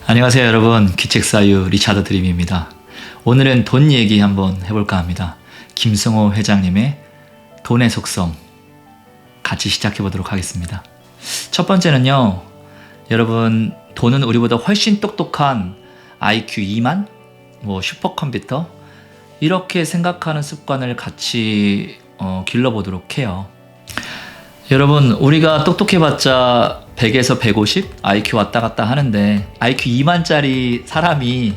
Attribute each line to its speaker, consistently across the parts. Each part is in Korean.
Speaker 1: 안녕하세요 여러분, 기책사유 리차드 드림입니다. 오늘은 돈 얘기 한번 해볼까 합니다. 김승호 회장님의 돈의 속성 같이 시작해 보도록 하겠습니다. 첫 번째는요, 여러분, 돈은 우리보다 훨씬 똑똑한 IQ 2만 슈퍼컴퓨터, 이렇게 생각하는 습관을 같이 길러보도록 해요. 여러분, 우리가 똑똑해봤자 100에서 150 IQ 왔다 갔다 하는데, IQ 2만짜리 사람이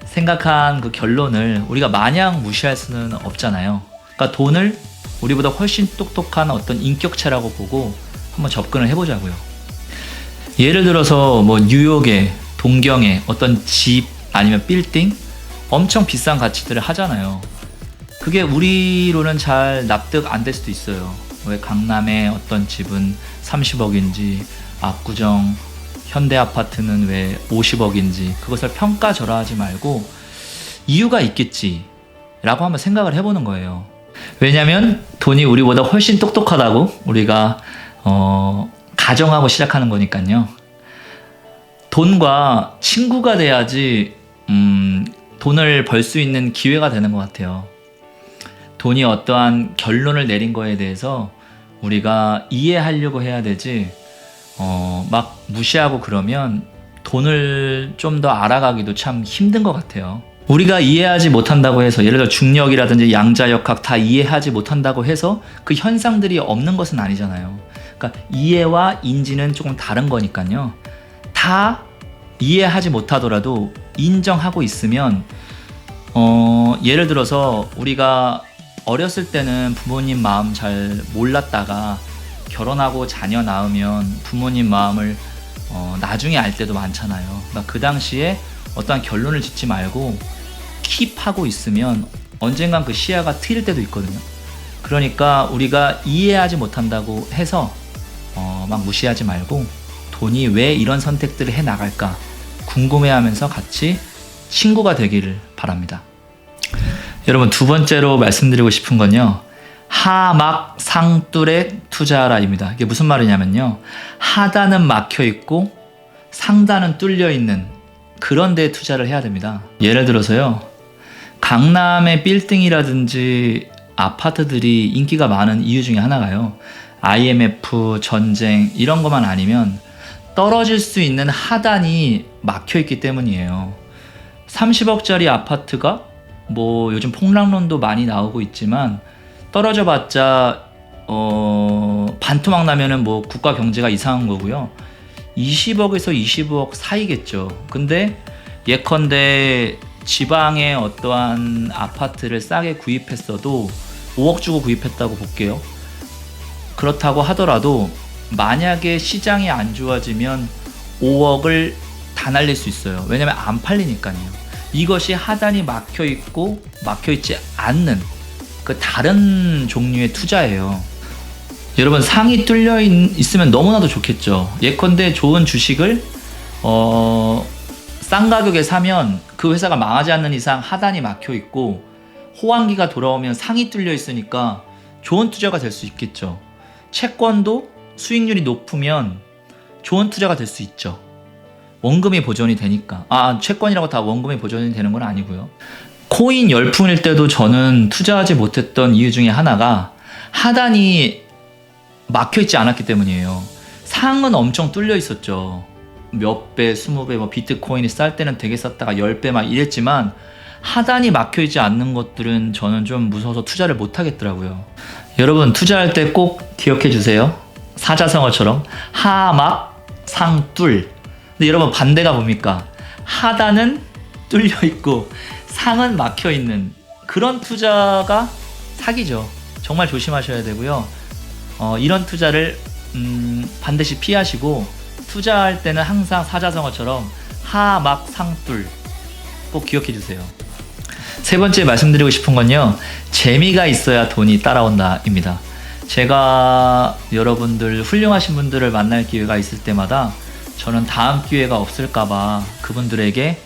Speaker 1: 생각한 그 결론을 우리가 마냥 무시할 수는 없잖아요. 그러니까 돈을 우리보다 훨씬 똑똑한 어떤 인격체라고 보고 한번 접근을 해보자고요. 예를 들어서 뉴욕에, 동경에 어떤 집 아니면 빌딩, 엄청 비싼 가치들을 하잖아요. 그게 우리로는 잘 납득 안 될 수도 있어요. 왜 강남의 어떤 집은 30억인지, 압구정 현대 아파트는 왜 50억인지, 그것을 평가절하하지 말고 이유가 있겠지 라고 한번 생각을 해보는 거예요. 왜냐면 돈이 우리보다 훨씬 똑똑하다고 우리가 가정하고 시작하는 거니까요. 돈과 친구가 돼야지 돈을 벌 수 있는 기회가 되는 것 같아요. 돈이 어떠한 결론을 내린 거에 대해서 우리가 이해하려고 해야 되지, 막 무시하고 그러면 돈을 좀 더 알아가기도 참 힘든 것 같아요. 우리가 이해하지 못한다고 해서, 예를 들어 중력이라든지 양자역학 다 이해하지 못한다고 해서 그 현상들이 없는 것은 아니잖아요. 그러니까 이해와 인지는 조금 다른 거니까요. 다 이해하지 못하더라도 인정하고 있으면, 예를 들어서 우리가 어렸을 때는 부모님 마음 잘 몰랐다가 결혼하고 자녀 낳으면 부모님 마음을 나중에 알 때도 많잖아요. 그러니까 그 당시에 어떠한 결론을 짓지 말고 킵하고 있으면 언젠간 그 시야가 트일 때도 있거든요. 그러니까 우리가 이해하지 못한다고 해서 막 무시하지 말고, 돈이 왜 이런 선택들을 해 나갈까 궁금해하면서 같이 친구가 되기를 바랍니다. 여러분, 두 번째로 말씀드리고 싶은 건요, 하막 상뚫에 투자하라입니다. 이게 무슨 말이냐면요, 하단은 막혀 있고 상단은 뚫려 있는 그런 데에 투자를 해야 됩니다. 예를 들어서요, 강남의 빌딩이라든지 아파트들이 인기가 많은 이유 중에 하나가요, IMF, 전쟁 이런 것만 아니면 떨어질 수 있는 하단이 막혀 있기 때문이에요. 30억짜리 아파트가 요즘 폭락론도 많이 나오고 있지만 떨어져 봤자 반토막 나면은 국가 경제가 이상한 거고요. 20억에서 25억 사이겠죠. 근데 예컨대 지방의 어떠한 아파트를 싸게 구입했어도 5억 주고 구입했다고 볼게요. 그렇다고 하더라도 만약에 시장이 안 좋아지면 5억을 다 날릴 수 있어요. 왜냐면 안 팔리니까요. 이것이 하단이 막혀있고 막혀있지 않는 그 다른 종류의 투자예요. 여러분, 상이 뚫려 있으면 너무나도 좋겠죠. 예컨대 좋은 주식을 싼 가격에 사면 그 회사가 망하지 않는 이상 하단이 막혀있고 호황기가 돌아오면 상이 뚫려 있으니까 좋은 투자가 될 수 있겠죠. 채권도 수익률이 높으면 좋은 투자가 될 수 있죠. 원금이 보존이 되니까. 채권이라고 다 원금이 보존이 되는 건 아니고요. 코인 열풍일 때도 저는 투자하지 못했던 이유 중에 하나가 하단이 막혀있지 않았기 때문이에요. 상은 엄청 뚫려 있었죠. 몇 배, 20배, 비트코인이 쌀 때는 되게 쌌다가 10배 막 이랬지만 하단이 막혀있지 않는 것들은 저는 좀 무서워서 투자를 못 하겠더라고요. 여러분, 투자할 때 꼭 기억해 주세요. 사자성어처럼 하막 상뚫. 근데 여러분, 반대가 뭡니까? 하단은 뚫려 있고 상은 막혀 있는 그런 투자가 사기죠. 정말 조심하셔야 되고요. 이런 투자를 반드시 피하시고, 투자할 때는 항상 사자성어처럼 하막 상뚫 꼭 기억해 주세요. 세 번째 말씀드리고 싶은 건요, 재미가 있어야 돈이 따라온다 입니다. 제가 여러분들, 훌륭하신 분들을 만날 기회가 있을 때마다 저는 다음 기회가 없을까봐 그분들에게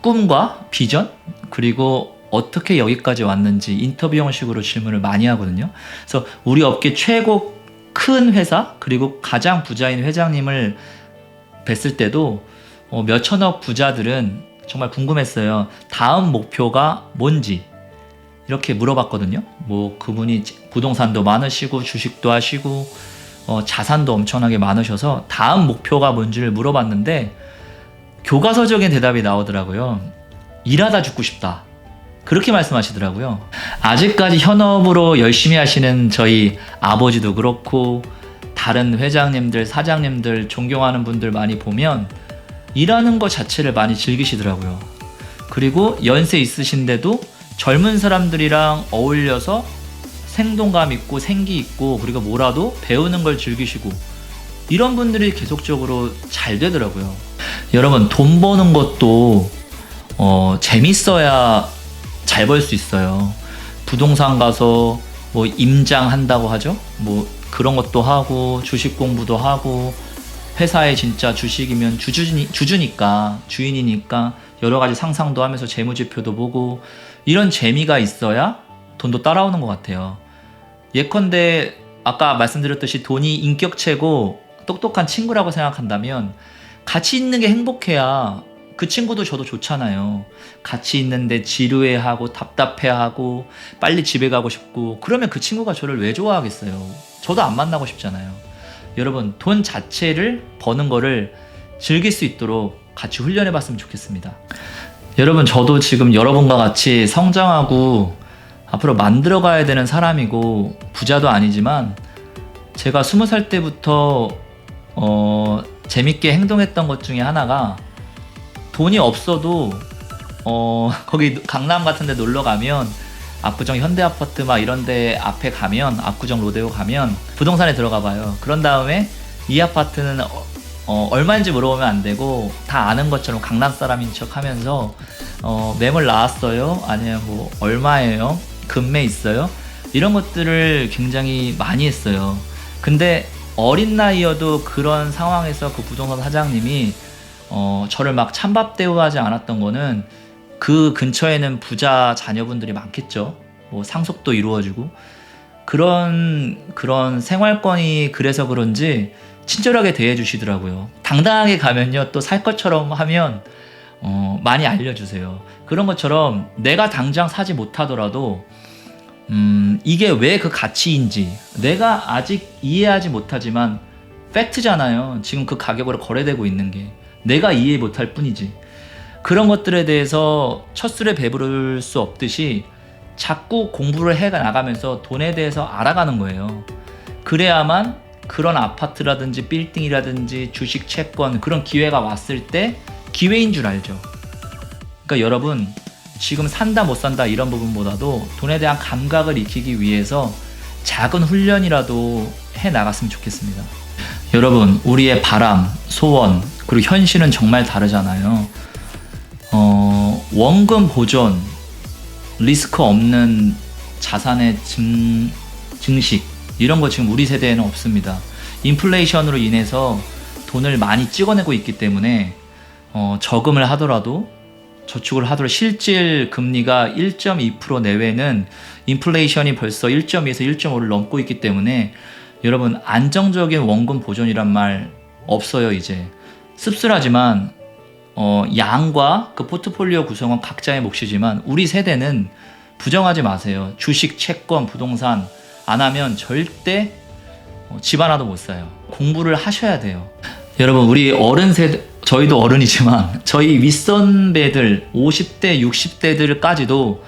Speaker 1: 꿈과 비전, 그리고 어떻게 여기까지 왔는지 인터뷰 형식으로 질문을 많이 하거든요. 그래서 우리 업계 최고 큰 회사, 그리고 가장 부자인 회장님을 뵀을 때도 몇천억 부자들은 정말 궁금했어요. 다음 목표가 뭔지 이렇게 물어봤거든요. 뭐 그분이 부동산도 많으시고 주식도 하시고 자산도 엄청나게 많으셔서 다음 목표가 뭔지를 물어봤는데 교과서적인 대답이 나오더라고요. 일하다 죽고 싶다. 그렇게 말씀하시더라고요. 아직까지 현업으로 열심히 하시는 저희 아버지도 그렇고 다른 회장님들, 사장님들, 존경하는 분들 많이 보면 일하는 것 자체를 많이 즐기시더라고요. 그리고 연세 있으신데도 젊은 사람들이랑 어울려서 생동감 있고 생기 있고 그리고 뭐라도 배우는 걸 즐기시고 이런 분들이 계속적으로 잘 되더라고요. 여러분, 돈 버는 것도 재밌어야 잘 벌 수 있어요. 부동산 가서 뭐 임장한다고 하죠. 뭐 그런 것도 하고 주식 공부도 하고 회사에 진짜 주식이면 주주니까 주인이니까 여러 가지 상상도 하면서 재무지표도 보고 이런 재미가 있어야 돈도 따라오는 것 같아요. 예컨대 아까 말씀드렸듯이 돈이 인격체고 똑똑한 친구라고 생각한다면 같이 있는 게 행복해야 그 친구도 저도 좋잖아요. 같이 있는데 지루해하고 답답해하고 빨리 집에 가고 싶고 그러면 그 친구가 저를 왜 좋아하겠어요. 저도 안 만나고 싶잖아요. 여러분, 돈 자체를 버는 거를 즐길 수 있도록 같이 훈련해 봤으면 좋겠습니다. 여러분, 저도 지금 여러분과 같이 성장하고 앞으로 만들어 가야 되는 사람이고 부자도 아니지만 제가 20살 때부터 재밌게 행동했던 것 중에 하나가 돈이 없어도 거기 강남 같은 데 놀러 가면 압구정 현대아파트 막 이런 데 앞에 가면 압구정 로데오 가면 부동산에 들어가 봐요. 그런 다음에 이 아파트는 얼마인지 물어보면 안 되고 다 아는 것처럼 강남 사람인 척 하면서 매물 나왔어요? 아니면 뭐 얼마예요? 금매 있어요? 이런 것들을 굉장히 많이 했어요. 근데 어린 나이여도 그런 상황에서 그 부동산 사장님이 저를 막 찬밥 대우하지 않았던 거는 그 근처에는 부자 자녀분들이 많겠죠. 뭐 상속도 이루어지고 그런 생활권이 그래서 그런지 친절하게 대해주시더라고요. 당당하게 가면요 또 살 것처럼 하면 많이 알려주세요. 그런 것처럼 내가 당장 사지 못하더라도 이게 왜 그 가치인지 내가 아직 이해하지 못하지만 팩트잖아요. 지금 그 가격으로 거래되고 있는 게 내가 이해 못할 뿐이지. 그런 것들에 대해서 첫술에 배부를 수 없듯이 자꾸 공부를 해 나가면서 돈에 대해서 알아가는 거예요. 그래야만 그런 아파트라든지 빌딩이라든지 주식 채권 그런 기회가 왔을 때 기회인 줄 알죠. 그러니까 여러분, 지금 산다 못 산다 이런 부분보다도 돈에 대한 감각을 익히기 위해서 작은 훈련이라도 해 나갔으면 좋겠습니다. 여러분, 우리의 바람, 소원, 그리고 현실은 정말 다르잖아요. 원금 보존, 리스크 없는 자산의 증식 이런 거 지금 우리 세대에는 없습니다. 인플레이션으로 인해서 돈을 많이 찍어내고 있기 때문에 저금을 하더라도 저축을 하더라도 실질 금리가 1.2% 내외는 인플레이션이 벌써 1.2에서 1.5를 넘고 있기 때문에 여러분, 안정적인 원금 보존이란 말 없어요. 이제 씁쓸하지만 양과 그 포트폴리오 구성은 각자의 몫이지만 우리 세대는 부정하지 마세요. 주식, 채권, 부동산 안 하면 절대 집 하나도 못 사요. 공부를 하셔야 돼요. 여러분, 우리 어른 세대, 저희도 어른이지만 저희 윗선배들 50대, 60대들까지도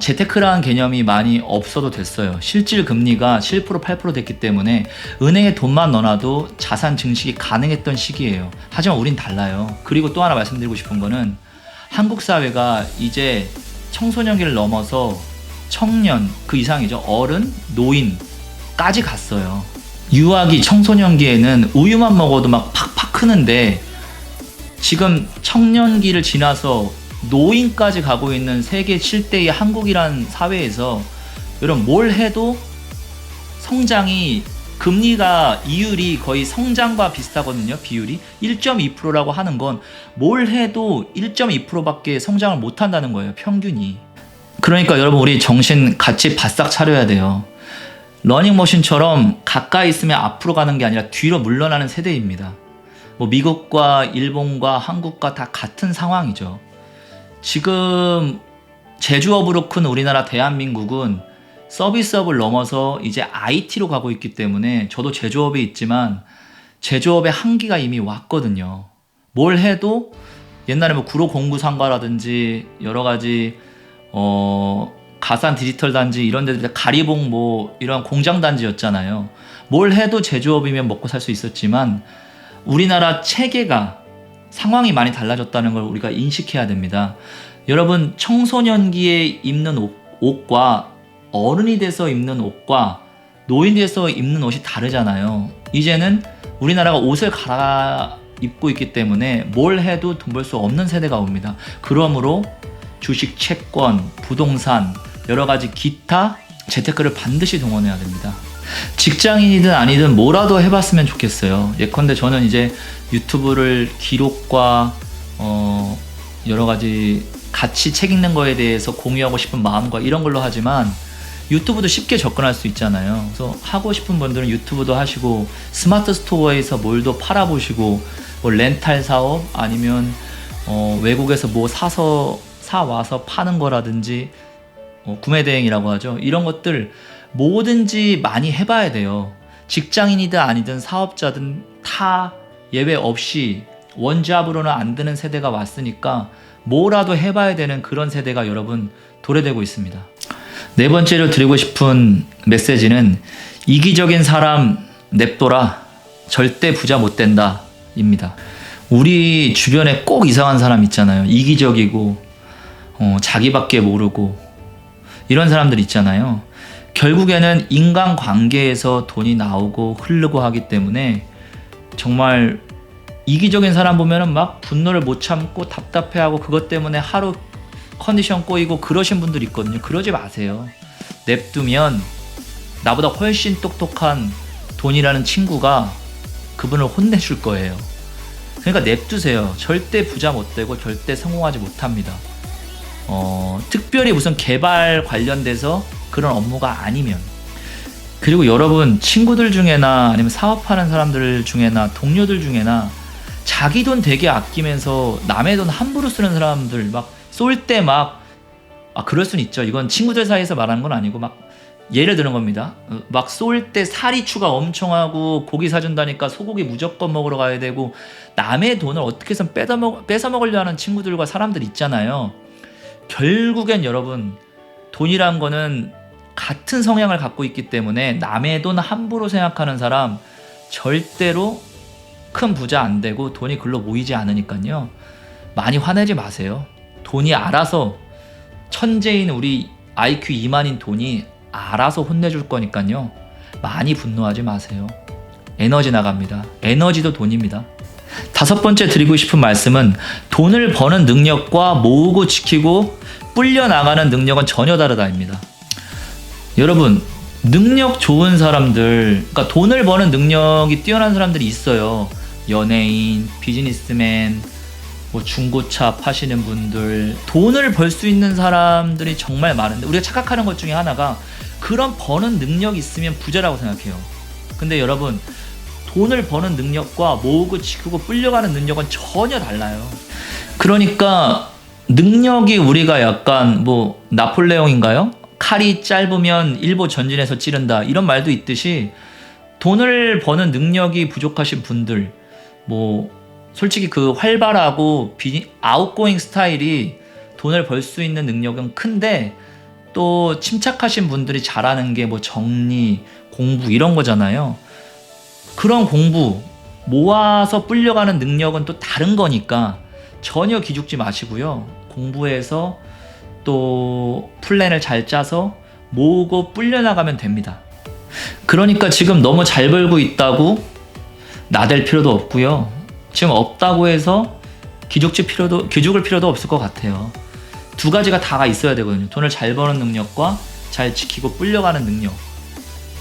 Speaker 1: 재테크라는 개념이 많이 없어도 됐어요. 실질 금리가 7%, 8% 됐기 때문에 은행에 돈만 넣어놔도 자산 증식이 가능했던 시기예요. 하지만 우린 달라요. 그리고 또 하나 말씀드리고 싶은 거는 한국 사회가 이제 청소년기를 넘어서 청년, 그 이상이죠. 어른, 노인까지 갔어요. 유아기, 청소년기에는 우유만 먹어도 막 팍팍 크는데 지금 청년기를 지나서 노인까지 가고 있는 세계 7대의 한국이란 사회에서 여러분, 뭘 해도 성장이 금리가 이율이 거의 성장과 비슷하거든요. 비율이 1.2%라고 하는 건 뭘 해도 1.2%밖에 성장을 못 한다는 거예요. 평균이. 그러니까 여러분, 우리 정신 같이 바싹 차려야 돼요. 러닝머신처럼 가까이 있으면 앞으로 가는 게 아니라 뒤로 물러나는 세대입니다. 뭐 미국과 일본과 한국과 다 같은 상황이죠. 지금 제조업으로 큰 우리나라 대한민국은 서비스업을 넘어서 이제 IT로 가고 있기 때문에 저도 제조업에 있지만 제조업의 한계가 이미 왔거든요. 뭘 해도 옛날에 뭐 구로공구상가라든지 여러 가지 가산 디지털 단지 이런 데들 가리봉 뭐 이런 공장 단지였잖아요. 뭘 해도 제조업이면 먹고 살 수 있었지만 우리나라 체계가 상황이 많이 달라졌다는 걸 우리가 인식해야 됩니다. 여러분, 청소년기에 입는 옷과 어른이 돼서 입는 옷과 노인이 돼서 입는 옷이 다르잖아요. 이제는 우리나라가 옷을 갈아입고 있기 때문에 뭘 해도 돈 벌 수 없는 세대가 옵니다. 그러므로 주식, 채권, 부동산, 여러 가지 기타 재테크를 반드시 동원해야 됩니다. 직장인이든 아니든 뭐라도 해봤으면 좋겠어요. 예컨대 저는 이제 유튜브를 기록과 여러 가지 같이 책 읽는 거에 대해서 공유하고 싶은 마음과 이런 걸로 하지만 유튜브도 쉽게 접근할 수 있잖아요. 그래서 하고 싶은 분들은 유튜브도 하시고 스마트 스토어에서 뭘도 팔아보시고 뭐 렌탈 사업 아니면 외국에서 뭐 사와서 파는 거라든지 구매 대행이라고 하죠. 이런 것들 뭐든지 많이 해봐야 돼요. 직장인이든 아니든 사업자든 다 예외 없이 원잡으로는 안 되는 세대가 왔으니까 뭐라도 해봐야 되는 그런 세대가 여러분 도래되고 있습니다. 네 번째로 드리고 싶은 메시지는 이기적인 사람 냅둬라. 절대 부자 못 된다 입니다. 우리 주변에 꼭 이상한 사람 있잖아요. 이기적이고 자기밖에 모르고 이런 사람들 있잖아요. 결국에는 인간관계에서 돈이 나오고 흐르고 하기 때문에 정말 이기적인 사람 보면은 막 분노를 못 참고 답답해하고 그것 때문에 하루 컨디션 꼬이고 그러신 분들 있거든요. 그러지 마세요. 냅두면 나보다 훨씬 똑똑한 돈이라는 친구가 그분을 혼내줄 거예요. 그러니까 냅두세요. 절대 부자 못 되고 절대 성공하지 못합니다. 특별히 무슨 개발 관련돼서 그런 업무가 아니면. 그리고 여러분, 친구들 중에나 아니면 사업하는 사람들 중에나 동료들 중에나 자기 돈 되게 아끼면서 남의 돈 함부로 쓰는 사람들 막 쏠 때 그럴 순 있죠. 이건 친구들 사이에서 말하는 건 아니고 막 예를 드는 겁니다. 막 쏠 때 사리추가 엄청 하고 고기 사준다니까 소고기 무조건 먹으러 가야 되고 남의 돈을 어떻게 해서 뺏어 먹으려 하는 친구들과 사람들 있잖아요. 결국엔 여러분, 돈이란 거는 같은 성향을 갖고 있기 때문에 남의 돈 함부로 생각하는 사람 절대로 큰 부자 안 되고 돈이 글로 모이지 않으니까요. 많이 화내지 마세요. 돈이 알아서, 천재인 우리 IQ 2만인 돈이 알아서 혼내줄 거니까요. 많이 분노하지 마세요. 에너지 나갑니다. 에너지도 돈입니다. 다섯 번째 드리고 싶은 말씀은 돈을 버는 능력과 모으고 지키고 불려나가는 능력은 전혀 다르다입니다. 여러분, 능력 좋은 사람들, 그러니까 돈을 버는 능력이 뛰어난 사람들이 있어요. 연예인, 비즈니스맨, 뭐 중고차 파시는 분들, 돈을 벌 수 있는 사람들이 정말 많은데 우리가 착각하는 것 중에 하나가 그런 버는 능력이 있으면 부자라고 생각해요. 근데 여러분, 돈을 버는 능력과 모으고 지키고 불려가는 능력은 전혀 달라요. 그러니까 능력이 우리가 약간 뭐 나폴레옹인가요? 칼이 짧으면 일보 전진해서 찌른다 이런 말도 있듯이 돈을 버는 능력이 부족하신 분들, 뭐 솔직히 그 활발하고 아웃고잉 스타일이 돈을 벌 수 있는 능력은 큰데 또 침착하신 분들이 잘하는 게 뭐 정리, 공부 이런 거잖아요. 그런 공부, 모아서 불려가는 능력은 또 다른 거니까 전혀 기죽지 마시고요. 공부해서 또 플랜을 잘 짜서 모으고 불려나가면 됩니다. 그러니까 지금 너무 잘 벌고 있다고 나댈 필요도 없고요. 지금 없다고 해서 기죽을 필요도 없을 것 같아요. 두 가지가 다가 있어야 되거든요. 돈을 잘 버는 능력과 잘 지키고 불려가는 능력.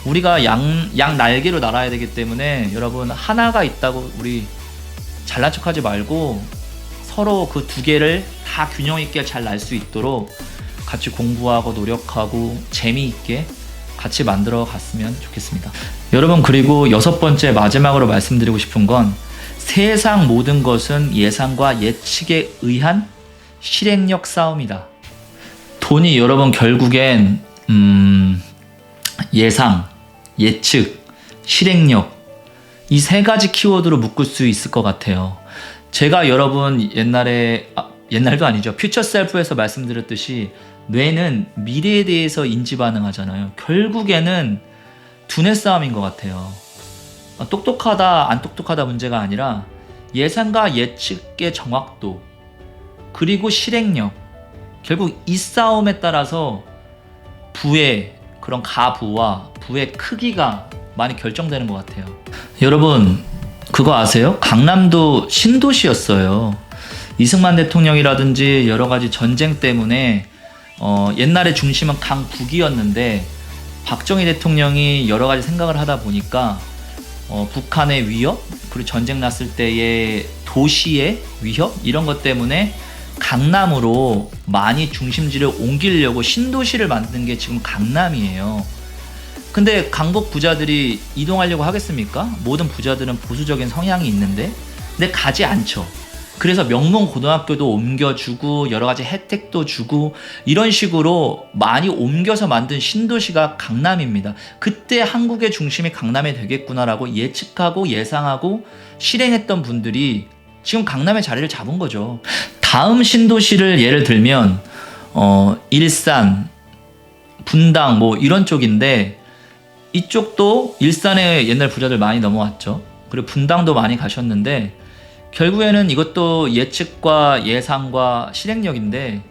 Speaker 1: 우리가 양 날개로 날아야 되기 때문에 여러분, 하나가 있다고 우리 잘난 척하지 말고 서로 그 두 개를 다 균형 있게 잘 날 수 있도록 같이 공부하고 노력하고 재미있게 같이 만들어 갔으면 좋겠습니다. 여러분, 그리고 여섯 번째 마지막으로 말씀드리고 싶은 건 세상 모든 것은 예상과 예측에 의한 실행력 싸움이다. 돈이 여러분 결국엔 예상, 예측, 실행력 이 세 가지 키워드로 묶을 수 있을 것 같아요. 제가 여러분 옛날도 아니죠. 퓨처 셀프에서 말씀드렸듯이 뇌는 미래에 대해서 인지 반응하잖아요. 결국에는 두뇌 싸움인 것 같아요. 똑똑하다 안 똑똑하다 문제가 아니라 예상과 예측의 정확도 그리고 실행력, 결국 이 싸움에 따라서 부의 그런 가부와 부의 크기가 많이 결정되는 것 같아요. 여러분 그거 아세요? 강남도 신도시였어요. 이승만 대통령이라든지 여러 가지 전쟁 때문에 옛날에 중심은 강북이었는데 박정희 대통령이 여러 가지 생각을 하다 보니까 북한의 위협 그리고 전쟁 났을 때의 도시의 위협 이런 것 때문에 강남으로 많이 중심지를 옮기려고 신도시를 만든 게 지금 강남이에요. 근데 강북 부자들이 이동하려고 하겠습니까? 모든 부자들은 보수적인 성향이 있는데 근데 가지 않죠. 그래서 명문 고등학교도 옮겨주고 여러 가지 혜택도 주고 이런 식으로 많이 옮겨서 만든 신도시가 강남입니다. 그때 한국의 중심이 강남이 되겠구나라고 예측하고 예상하고 실행했던 분들이 지금 강남의 자리를 잡은 거죠. 다음 신도시를 예를 들면 일산, 분당 뭐 이런 쪽인데 이쪽도 일산에 옛날 부자들 많이 넘어왔죠. 그리고 분당도 많이 가셨는데 결국에는 이것도 예측과 예상과 실행력인데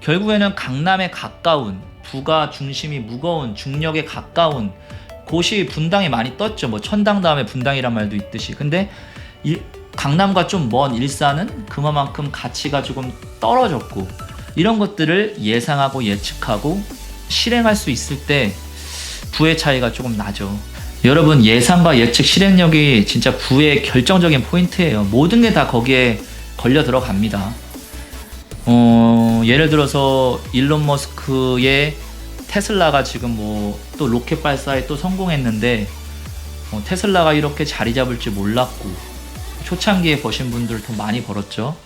Speaker 1: 결국에는 강남에 가까운 부가 중심이 무거운 중력에 가까운 곳이 분당이 많이 떴죠. 뭐 천당 다음에 분당이란 말도 있듯이. 근데 강남과 좀 먼 일산은 그만큼 가치가 조금 떨어졌고 이런 것들을 예상하고 예측하고 실행할 수 있을 때 부의 차이가 조금 나죠. 여러분 예상과 예측 실행력이 진짜 부의 결정적인 포인트예요. 모든 게 다 거기에 걸려 들어갑니다. 예를 들어서 일론 머스크의 테슬라가 지금 뭐 또 로켓 발사에 또 성공했는데 테슬라가 이렇게 자리 잡을 줄 몰랐고 초창기에 버신 분들 돈 많이 벌었죠.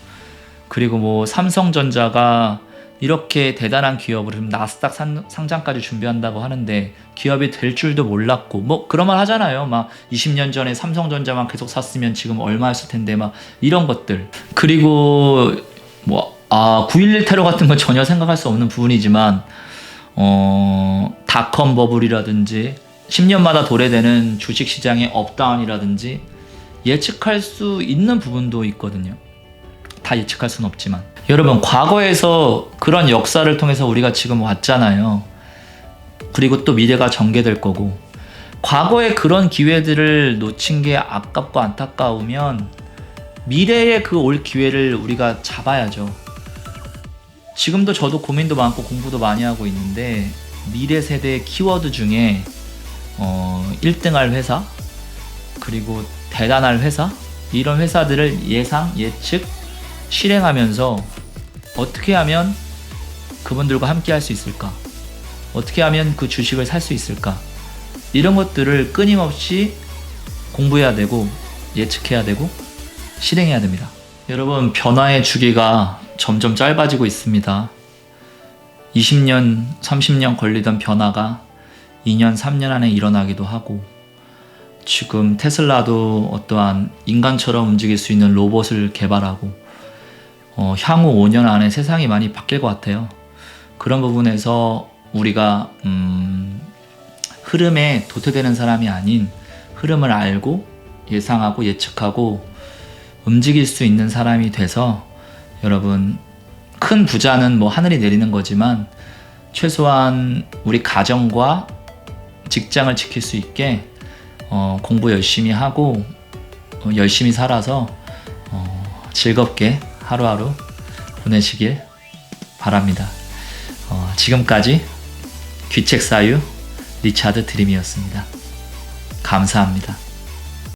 Speaker 1: 그리고 뭐 삼성전자가 이렇게 대단한 기업을 나스닥 상장까지 준비한다고 하는데 기업이 될 줄도 몰랐고 뭐 그런 말 하잖아요. 막 20년 전에 삼성전자만 계속 샀으면 지금 얼마였을 텐데 막 이런 것들. 그리고 뭐 9.11 테러 같은 건 전혀 생각할 수 없는 부분이지만 닷컴 버블이라든지 10년마다 도래되는 주식시장의 업다운이라든지 예측할 수 있는 부분도 있거든요. 다 예측할 수는 없지만 여러분 과거에서 그런 역사를 통해서 우리가 지금 왔잖아요. 그리고 또 미래가 전개될 거고 과거에 그런 기회들을 놓친 게 아깝고 안타까우면 미래에 그 올 기회를 우리가 잡아야죠. 지금도 저도 고민도 많고 공부도 많이 하고 있는데 미래 세대의 키워드 중에 1등할 회사 그리고 대단할 회사 이런 회사들을 예상, 예측, 실행하면서 어떻게 하면 그분들과 함께 할 수 있을까? 어떻게 하면 그 주식을 살 수 있을까? 이런 것들을 끊임없이 공부해야 되고 예측해야 되고 실행해야 됩니다. 여러분 변화의 주기가 점점 짧아지고 있습니다. 20년, 30년 걸리던 변화가 2년, 3년 안에 일어나기도 하고 지금 테슬라도 어떠한 인간처럼 움직일 수 있는 로봇을 개발하고 향후 5년 안에 세상이 많이 바뀔 것 같아요. 그런 부분에서 우리가 흐름에 도태되는 사람이 아닌 흐름을 알고 예상하고 예측하고 움직일 수 있는 사람이 돼서 여러분 큰 부자는 뭐 하늘이 내리는 거지만 최소한 우리 가정과 직장을 지킬 수 있게 공부 열심히 하고 열심히 살아서 즐겁게 하루하루 보내시길 바랍니다. 지금까지 귀책사유 리차드 드림이었습니다. 감사합니다.